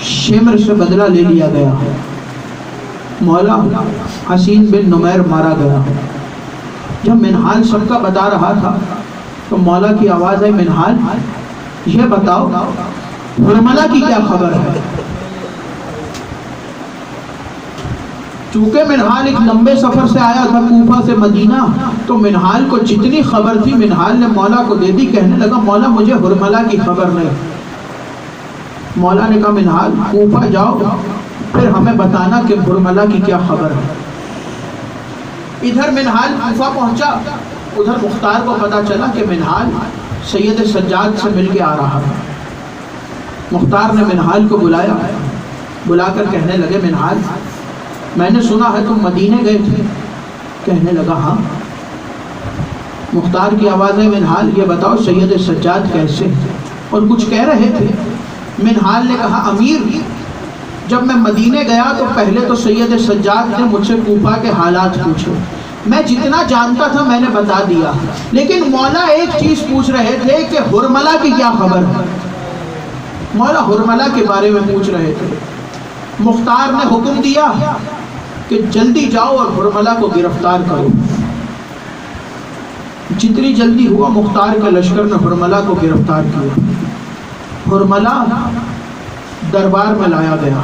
شمر سے بدلہ لے لیا گیا، مولا حسین بن نمیر مارا گیا۔ جب منہال سب کا بتا رہا تھا تو مولا کی آواز ہے منہال یہ بتاؤ حرملہ کی کیا خبر ہے؟ چونکہ منہال ایک لمبے سفر سے آیا تھا کوفہ سے مدینہ، تو منہال کو جتنی خبر تھی منہال نے مولا کو دے دی۔ کہنے لگا مولا مجھے حرملہ کی خبر نہیں۔ مولا نے کہا منہال کوفہ جاؤ پھر ہمیں بتانا کہ حرملہ کی کیا خبر ہے۔ ادھر منہال کوفہ پہنچا، ادھر مختار کو پتا چلا کہ منہال سید سجاد سے مل کے آ رہا ہے۔ مختار نے منہال کو بلایا، بلا کر کہنے لگے منہال میں نے سنا ہے تم مدینے گئے تھے۔ کہنے لگا ہاں۔ مختار کی آواز ہے منہال یہ بتاؤ سید سجاد کیسے؟ اور کچھ کہہ رہے تھے۔ منہال نے کہا امیر جب میں مدینے گیا تو پہلے تو سید سجاد نے مجھ سے کوفہ کے حالات پوچھے، میں جتنا جانتا تھا میں نے بتا دیا، لیکن مولا ایک چیز پوچھ رہے تھے کہ حرملہ کی کیا خبر ہے۔ مولا حرملہ کے بارے میں پوچھ رہے تھے۔ مختار نے حکم دیا کہ جلدی جاؤ اور حرملہ کو گرفتار کرو۔ جتنی جلدی ہوا مختار کے لشکر نے حرملہ کو گرفتار کیا۔ حرملہ دربار میں لایا گیا،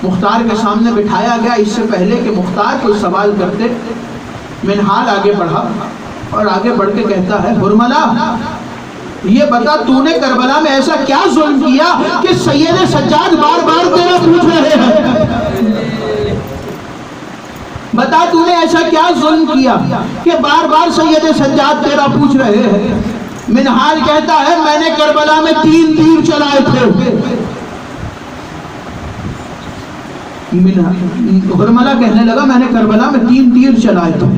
مختار کے سامنے بٹھایا گیا۔ اس سے پہلے کہ مختار کوئی سوال کرتے منہال آگے بڑھا اور آگے بڑھ کے کہتا ہے حرملہ یہ بتا تو نے کربلا میں ایسا کیا ظلم کیا کہ سید سجاد بار بار تیرا پوچھ رہے ہیں؟ بتا تو نے ایسا کیا ظلم کیا کہ بار بار سید سجاد تیرا پوچھ رہے ہیں؟ منہال کہتا ہے میں نے کربلا میں 3 تیر چلائے تھے۔ حرملہ کہنے لگا میں نے کربلا میں 3 تیر چلائے تھے۔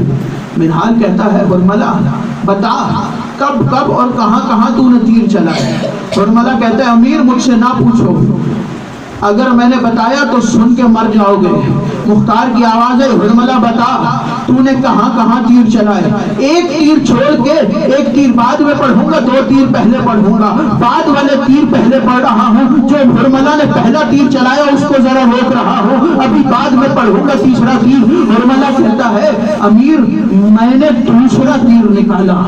منہال کہتا ہے حرملہ بتا کب کب اور کہاں کہاں تو نے تیر چلائے؟ حرملہ کہتا ہے امیر مجھ سے نہ پوچھو، اگر میں نے بتایا تو سن کے مر جاؤ گے۔ مختار کی آواز ہے حرملہ بتا تو نے کہاں کہاں تیر چلائے؟ ایک تیر چھوڑ کے ایک تیر بعد میں پڑھوں گا، 2 تیر پہلے پڑھوں گا، بعد والے تیر پہلے پڑھ رہا ہوں۔ جو حرملہ نے پہلا تیر چلایا اس کو ذرا روک رہا ہوں، ابھی بعد میں پڑھوں گا تیسرا تیر۔ حرملہ کہتا ہے امیر میں نے دوسرا تیر نکالا،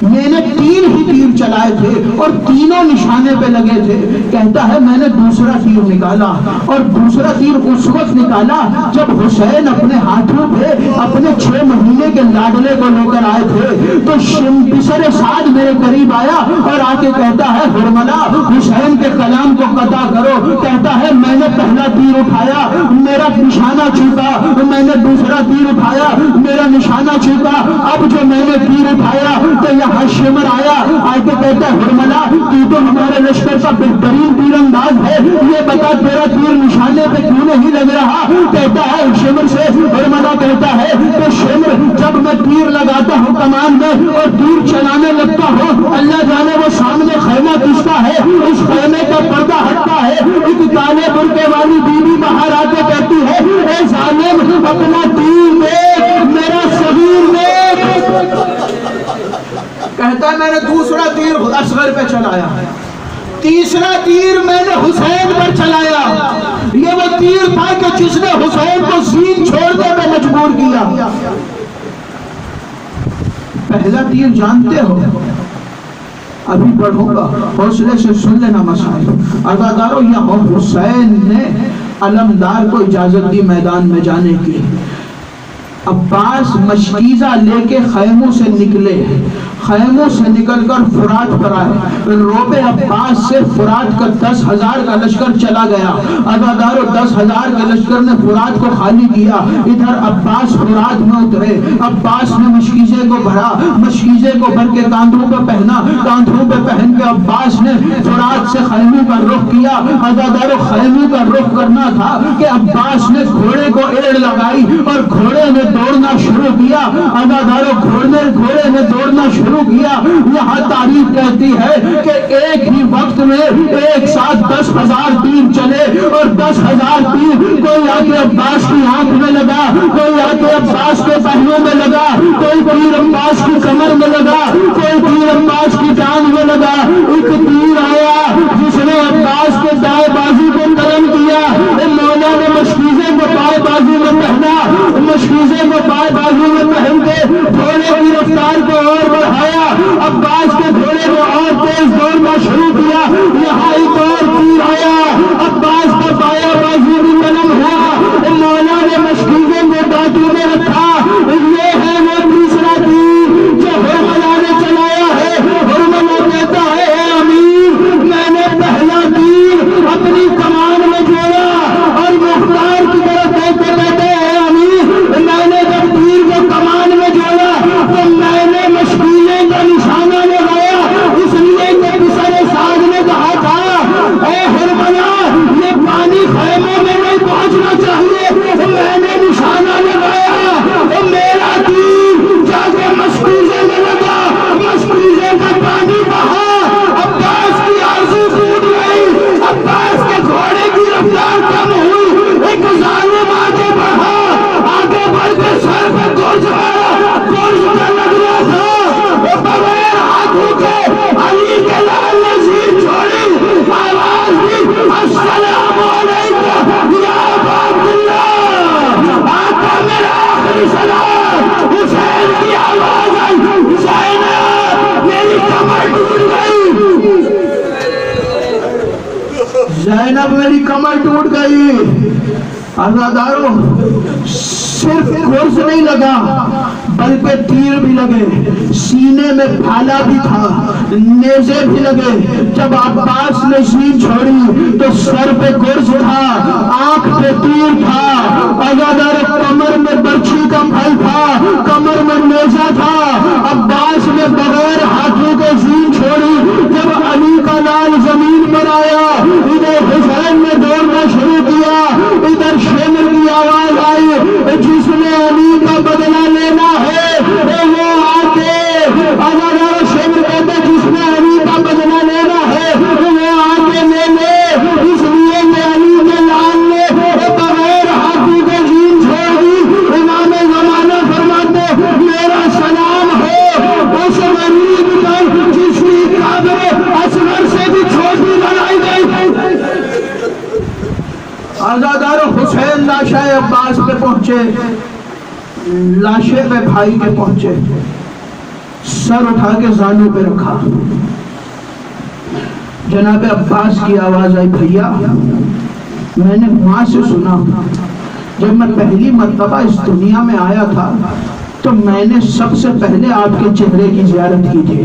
میں نے 3 ہی تیر چلائے تھے اور تینوں نشانے پہ لگے تھے۔ کہتا ہے میں نے دوسرا تیر نکالا اور دوسرا تیر اس وقت نکالا جب حسین اپنے ہاتھوں پہ اپنے 6 مہینے کے لاڈلے کو لے کر آئے تھے تو پسر سعد میرے قریب آیا اور آ کے کہتا ہے حرملہ حسین کے کلام کو قطع کرو۔ کہتا ہے میں نے پہلا تیر اٹھایا میرا نشانہ چوکا، میں نے دوسرا تیر اٹھایا میرا نشانہ چوکا، اب جو میں نے تیر اٹھایا تو یہاں شمر آیا، آ کے کہتا ہے حرملہ تو ہمارے لشکر کا بہترین تیر انداز ہے، یہ بتا تیرا تیر نشانے پہ کیوں نہیں لگ رہا؟ کہتا ہے شمر سے حرملہ کہتا ہے کہ شمر جب میں تیر لگاتا ہوں کمان میں اور تیر چلانے لگتا ہوں اللہ جانے وہ سامنے خیمہ کشتا ہے، اس خیمے کا پردہ ہٹتا ہے، ایک کالے برقعے والی بیوی باہر آ کے کہتی ہے اے ظالم اپنا تیر دیکھ میرا صغیر دیکھ۔ کہتا ہے میں نے دوسرا تیر اصغر پہ چلایا، تیسرا تیر میں نے حسین پر چلایا، یہ وہ تیر تھا کہ جس نے حسین کو زین چھوڑنے میں مجبور کیا۔ پہلا تیر جانتے ہو، ابھی پڑھوں گا حوصلے سے سن لینا مسائل۔ عزادارو یہاں حسین نے علمدار کو اجازت دی میدان میں جانے کی۔ عباس مشکیزہ لے کے خیموں سے نکلے، خیموں سے نکل کر فرات پر آئے. روب عباس سے فرات کا 10,000 کا لشکر چلا گیا. عزادارو 10,000 کے لشکر نے فرات کو خالی کیا. ادھر عباس فرات میں اترے. عباس نے مشکیزے کو بھرا, مشکیزے کو بھر کے کاندھوں پہ پہنا, کاندھوں پہ پہن کے عباس نے فرات سے خیموں کا رخ کیا. عزادارو خیموں کا رخ کرنا تھا کہ عباس نے گھوڑے کو ایڑ لگائی اور گھوڑے نے دوڑنا شروع کیا. عزادارو گھوڑے نے دوڑنا شروع کیا. یہاں تاریخ کہتی ہے کہ ایک ہی وقت میں ایک ساتھ 10,000 تیر چلے اور 10,000 تیر کوئی آ کے عباس کی آنکھ میں لگا, کوئی آ کے عباس کے پہلوں میں لگا, کوئی تیر عباس کی کمر میں لگا, کوئی تیر عباس کی ٹانگ میں لگا. ایک تیر آیا جس نے عباس کے دائیں بازو کو قلم کیا. مولا نے مشکیزے کو بائیں بازو میں پہنا, مشکیزے کو بائیں بازو میں پہن کے گھوڑے کی رفتار کو اور بڑھایا. عباس کے گھوڑے کو اور تیز دوڑنا شروع کیا. یہاں ایک اور تیر آیا, عباس کا بایاں بازو بھی قلم ہوا. مولا نے مشکیزے کو دانتوں میں رکھا. یہ ہے وہ تیسرا تیر جو ہرملا نے چلایا ہے. ہرملا کہتا ہے اے امیر, میں نے پہلا تیر اپنی کمان میں جوڑا اور مختار کی طرف دیکھتے کہتے ہیں امیر, میں نے جب تیر کو کمان میں جوڑا تو میں نے مشکیزے کا نشانہ لگایا. اس لیے کہ پسر سعد نے کہا تھا اے ہرملا یہ پانی خیموں میں نہیں پہنچنا چاہیے. میں نے نشانہ لگایا, میرا تیر جا کے مشکیزے میں لگا, مشکیزے کا پانی بہا. عباس کی آرزو ٹوٹ گئی, عباس کے گھوڑے کی رفتار کم ہوئی. ایک ظالم آگے بڑھا, آگے بڑھ کے سر پہ گرز مارا. گرز پہ لگ رہا تھا بغیر ہاتھوں کے علی کے لال نے زیر چھوڑی, آواز دی السلام علیکم یا ابا عبداللہ. آقا میرا آخری سلام. حسین کی آواز آئی, زینب میری کمر ٹوٹ گئی, زینب میری کمر ٹوٹ گئی. عزادارو صرف گرز نہیں لگا بلکہ تیر بھی لگے, سینے میں بھالا بھی تھا, نیزے بھی لگے. جب عباس نے سین چھوڑی تو سر پہ گرز تھا, آنکھ پہ تیر تھا. عزادارو کمر میں برچھی کا پھل تھا, کمر میں نیزہ تھا. عباس نے بغیر ہاتھوں کے سین چھوڑی. جب علی کا لال زمین پر آیا, ادھر حسین نے دوڑنا شروع کیا. ادھر شمر کی آواز آئی, جس نے علی کا بدلہ لینا ہے وہ آ کے. عزادارو شمر کہتے جس نے علی کا بدلہ لینا ہے وہ آ کے لے لے. اس لیے کہ علی کے لال نے بغیر ہاتھوں کے دین چھوڑ دی. امام زمانہ فرماتے میرا سلام ہو اس غریب پر جس کی قبر اصغر سے بھی چھوٹی بنائی گئی. عزادارو حسین لاشے عباس پہ پہنچے, لاشے پہ بھائی کے پہنچے, سر اٹھا کے زانوں پہ رکھا. جناب عباس کی آواز آئی, بھیا میں نے وہاں سے سنا جب میں پہلی مرتبہ اس دنیا میں آیا تھا تو میں نے سب سے پہلے آپ کے چہرے کی زیارت کی تھی.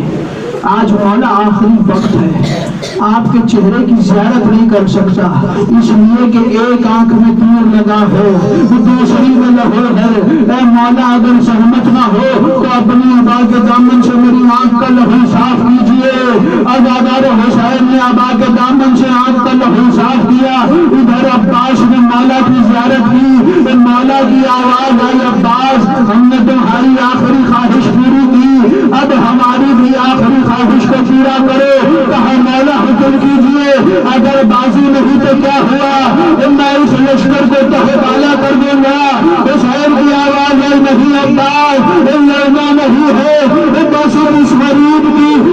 آج مولا آخری وقت ہے, آپ کے چہرے کی زیارت نہیں کر سکتا اس لیے کہ ایک آنکھ میں تیر لگا ہے, دوسری میں لہو ہے. اے مولا اگر سہمت نہ ہو تو اپنی ابا کے دامن سے میری آنکھ کا لہو صاف کیجیے. عزادارو حسین نے ابا کے دامن سے آنکھ کا لہو صاف کیا. ادھر عباس نے مولا کی زیارت کی. مولا کی آواز آئی, عباس ہم نے تمہاری آخری خواہش پوری کی, اب ہماری بھی آخری خواہش کو پورا کرو. کہا مولا حکم کیجیے, اگر بازی نہیں تو کیا ہوا, میں اس لشکر کو تہے بالا کر دوں گا. حسین کی آواز آئی, نہیں عباس لڑنا نہیں ہے, بس اس غریب کی